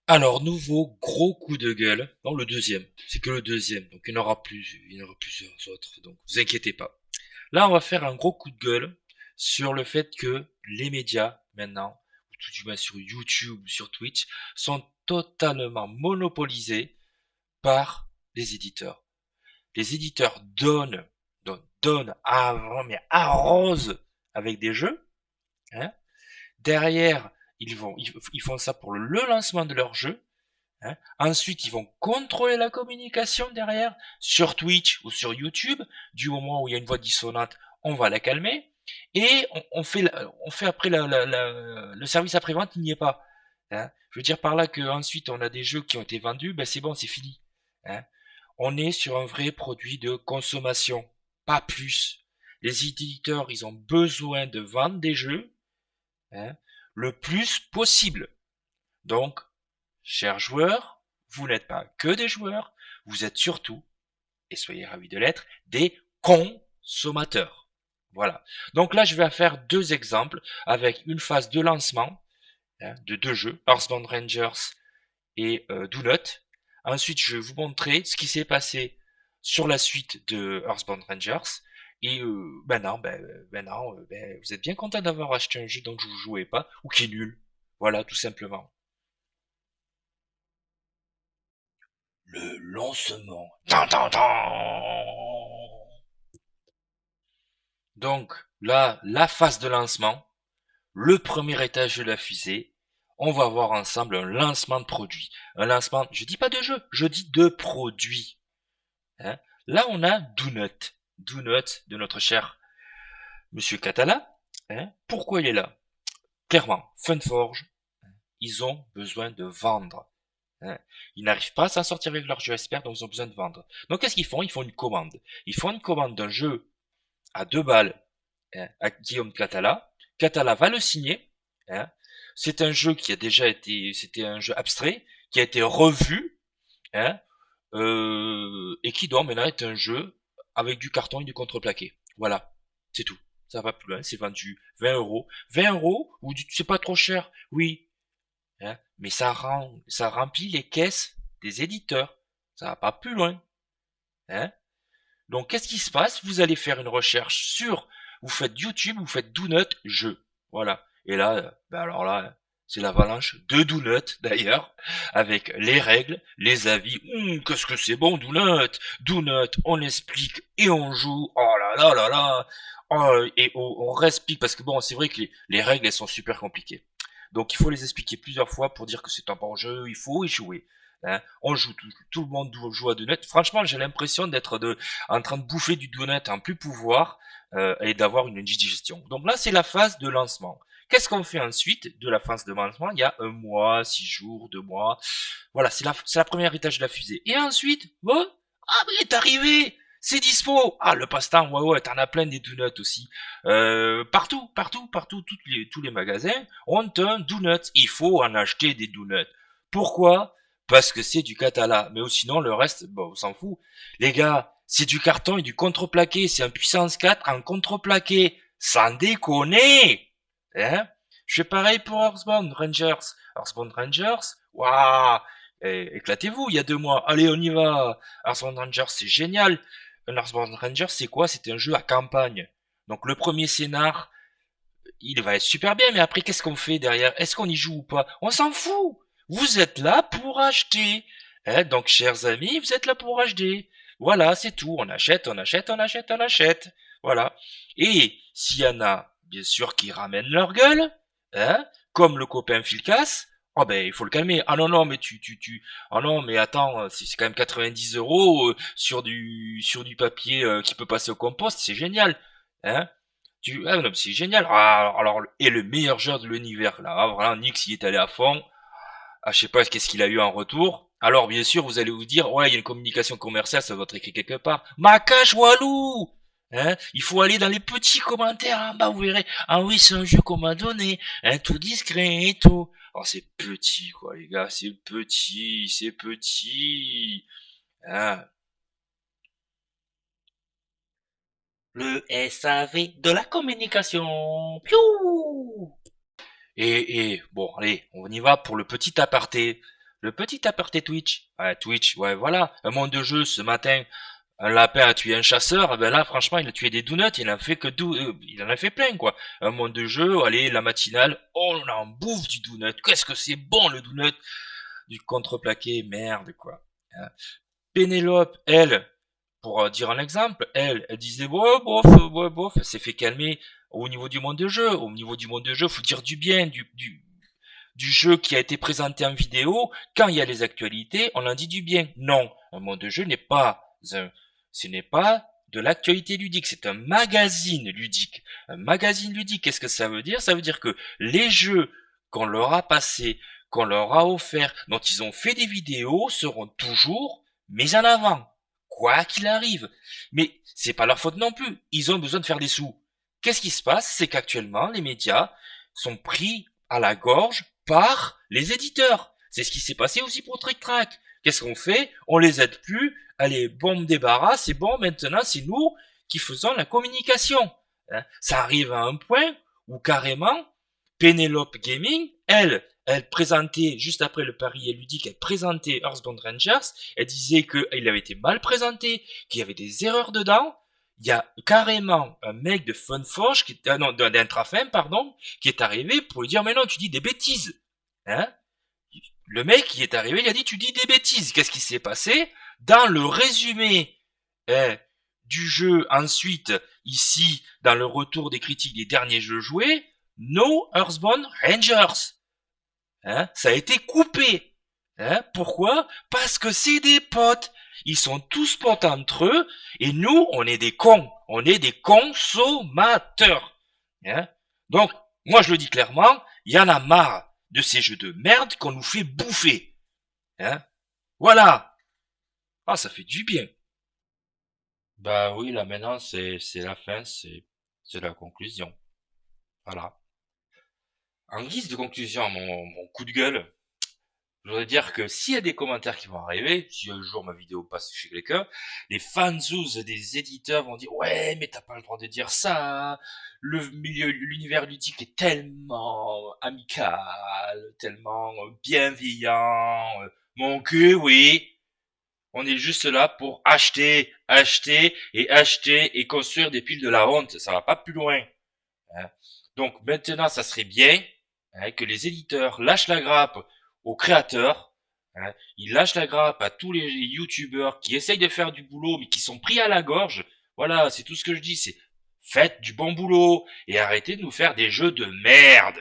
Alors, nouveau gros coup de gueule. Non, le deuxième. C'est que le deuxième. Donc, il y en aura plusieurs autres. Donc, vous inquiétez pas. Là, on va faire un gros coup de gueule sur le fait que les médias, maintenant, ou tout du moins sur YouTube ou sur Twitch, sont totalement monopolisés par les éditeurs. Les éditeurs donnent, mais arrosent avec des jeux, hein. Derrière, ils font ça pour le lancement de leur jeu. Hein. Ensuite, ils vont contrôler la communication derrière sur Twitch ou sur YouTube. Du moment où il y a une voix dissonante, on va la calmer. Et on fait après le service après-vente, il n'y est pas. Hein. Je veux dire par là que ensuite on a des jeux qui ont été vendus, ben c'est bon, c'est fini. Hein. On est sur un vrai produit de consommation, pas plus. Les éditeurs, ils ont besoin de vendre des jeux, hein, le plus possible. Donc, chers joueurs, vous n'êtes pas que des joueurs, vous êtes surtout, et soyez ravis de l'être, des consommateurs. Voilà. Donc là, je vais faire deux exemples avec une phase de lancement, hein, de deux jeux, Earthbound Rangers et Donut. Ensuite, je vais vous montrer ce qui s'est passé sur la suite de Earthbound Rangers. Et vous êtes bien content d'avoir acheté un jeu dont je vous jouais pas, ou qui est nul. Voilà, tout simplement. Le lancement. Tan, tan, tan. Donc là, la phase de lancement, le premier étage de la fusée, on va voir ensemble un lancement de produit. Un lancement, je dis pas de jeu, je dis de produit. Hein. Là, on a Donut. Donut de notre cher Monsieur Catala. Hein. Pourquoi il est là? Clairement, Funforge, ils ont besoin de vendre. Hein. Ils n'arrivent pas à s'en sortir avec leur jeu expert, donc ils ont besoin de vendre. Donc qu'est-ce qu'ils font? Ils font une commande. Ils font une commande d'un jeu à 2 balles, hein, à Guillaume Catala. Catala va le signer. Hein. C'est un jeu qui a déjà été, c'était un jeu abstrait, qui a été revu, hein, et qui doit maintenant être un jeu avec du carton et du contreplaqué. Voilà, c'est tout. Ça va plus loin, c'est vendu 20 euros. 20 euros, ou c'est pas trop cher, oui, hein, mais ça remplit les caisses des éditeurs. Ça va pas plus loin. Hein. Donc, qu'est-ce qui se passe? Vous allez faire une recherche sur, vous faites YouTube, vous faites Donut jeu. Voilà. Et là, alors là, c'est l'avalanche de Donut d'ailleurs, avec les règles, les avis. Qu'est-ce que c'est bon Donut? Donut, on explique et on joue. Oh là là là là. Oh, et on respire parce que bon, c'est vrai que les règles elles sont super compliquées. Donc il faut les expliquer plusieurs fois pour dire que c'est un bon jeu, il faut y jouer. Hein. On joue tout le monde joue à Donut. Franchement, j'ai l'impression d'être en train de bouffer du donut, en plus pouvoir et d'avoir une digestion. Donc là, c'est la phase de lancement. Qu'est-ce qu'on fait ensuite de la phase de lancement? Il y a un mois, 6 jours, 2 mois. Voilà, c'est la première étage de la fusée. Et ensuite, bon, ah mais il est arrivé, c'est dispo. Ah le passe-temps, ouais ouais, t'en as plein des donuts aussi. Partout, tous les magasins ont un donut. Il faut en acheter des donuts. Pourquoi? Parce que c'est du catala. Mais sinon le reste, bon, on s'en fout. Les gars, c'est du carton et du contreplaqué. C'est un puissance 4 en contreplaqué. Sans déconner. Hein? Je fais pareil pour Earthbound Rangers. Earthbound Rangers, waouh, éclatez-vous, il y a 2 mois. Allez, on y va. Earthbound Rangers, c'est génial. Un Earthbound Rangers, c'est quoi? C'était un jeu à campagne. Donc le premier scénar, il va être super bien, mais après, qu'est-ce qu'on fait derrière? Est-ce qu'on y joue ou pas? On s'en fout. Vous êtes là pour acheter. Hein, donc, chers amis, vous êtes là pour acheter. Voilà, c'est tout. On achète, on achète, on achète, on achète. Voilà. Et s'il y en a, bien sûr, qui ramènent leur gueule, hein, comme le copain Philcas, oh ben, il faut le calmer. Ah non, non, mais ah non, mais attends, c'est quand même 90 euros sur du papier qui peut passer au compost, c'est génial. Hein. Ah non, c'est génial. Ah, alors, et le meilleur joueur de l'univers, là, ah, vraiment, Nyx y est allé à fond. Ah, je sais pas qu'est-ce qu'il a eu en retour. Alors, bien sûr, vous allez vous dire, ouais, il y a une communication commerciale, ça doit être écrit quelque part. Macache Walou! Hein, il faut aller dans les petits commentaires en bas, vous verrez. Ah oui, c'est un jeu qu'on m'a donné, hein, tout discret et tout. Alors, c'est petit, quoi, les gars, c'est petit, c'est petit. Hein. Le SAV de la communication. Piou! Bon, allez, on y va pour le petit aparté. Le petit aparté Twitch. Ouais, Twitch, ouais, voilà. Un monde de jeu ce matin. Un lapin a tué un chasseur, ben là, franchement, il a tué des donuts, il en a fait il en a fait plein, quoi. Un monde de jeu, allez, la matinale, oh, on en bouffe du donut. Qu'est-ce que c'est bon, le donut? Du contreplaqué, merde, quoi. Hein. Pénélope, elle, pour dire un exemple, elle disait, ouais, bof, elle s'est fait calmer au niveau du monde de jeu. Au niveau du monde de jeu, faut dire du bien, du jeu qui a été présenté en vidéo. Quand il y a les actualités, on en dit du bien. Non, un monde de jeu ce n'est pas de l'actualité ludique, c'est un magazine ludique. Un magazine ludique, qu'est-ce que ça veut dire? Ça veut dire que les jeux qu'on leur a passés, qu'on leur a offerts, dont ils ont fait des vidéos, seront toujours mis en avant. Quoi qu'il arrive. Mais c'est pas leur faute non plus. Ils ont besoin de faire des sous. Qu'est-ce qui se passe? C'est qu'actuellement, les médias sont pris à la gorge par les éditeurs. C'est ce qui s'est passé aussi pour Trick Track. Qu'est-ce qu'on fait? On les aide plus. Allez, bon, on me débarrasse, c'est bon, maintenant c'est nous qui faisons la communication. Hein, ça arrive à un point où carrément, Penelope Gaming, elle présentait, juste après le pari ludique, elle présentait Earthbound Rangers, elle disait qu'il avait été mal présenté, qu'il y avait des erreurs dedans. Il y a carrément un mec de Funforge, non, d'Intrafem, pardon, qui est arrivé pour lui dire, mais non, tu dis des bêtises. Hein? Le mec qui est arrivé, il a dit, tu dis des bêtises. Qu'est-ce qui s'est passé? Dans le résumé du jeu, ensuite, ici, dans le retour des critiques des derniers jeux joués, No Earthbound Rangers. Hein? Ça a été coupé. Hein? Pourquoi? Parce que c'est des potes. Ils sont tous potes entre eux, et nous, on est des cons. On est des consommateurs. Hein? Donc, moi je le dis clairement, il y en a marre de ces jeux de merde qu'on nous fait bouffer. Hein? Voilà. Ah, ça fait du bien. Bah oui, là maintenant c'est la fin, c'est la conclusion. Voilà. En guise de conclusion, mon coup de gueule, je voudrais dire que s'il y a des commentaires qui vont arriver, si un jour ma vidéo passe chez quelqu'un, les fanzous des éditeurs vont dire ouais mais t'as pas le droit de dire ça, l'univers ludique est tellement amical, tellement bienveillant, mon cul oui, on est juste là pour acheter, acheter et acheter et construire des piles de la honte, ça va pas plus loin. Hein. Donc maintenant, ça serait bien hein, que les éditeurs lâchent la grappe aux créateurs. Hein. Ils lâchent la grappe à tous les youtubeurs qui essayent de faire du boulot mais qui sont pris à la gorge. Voilà, c'est tout ce que je dis, c'est faites du bon boulot et arrêtez de nous faire des jeux de merde.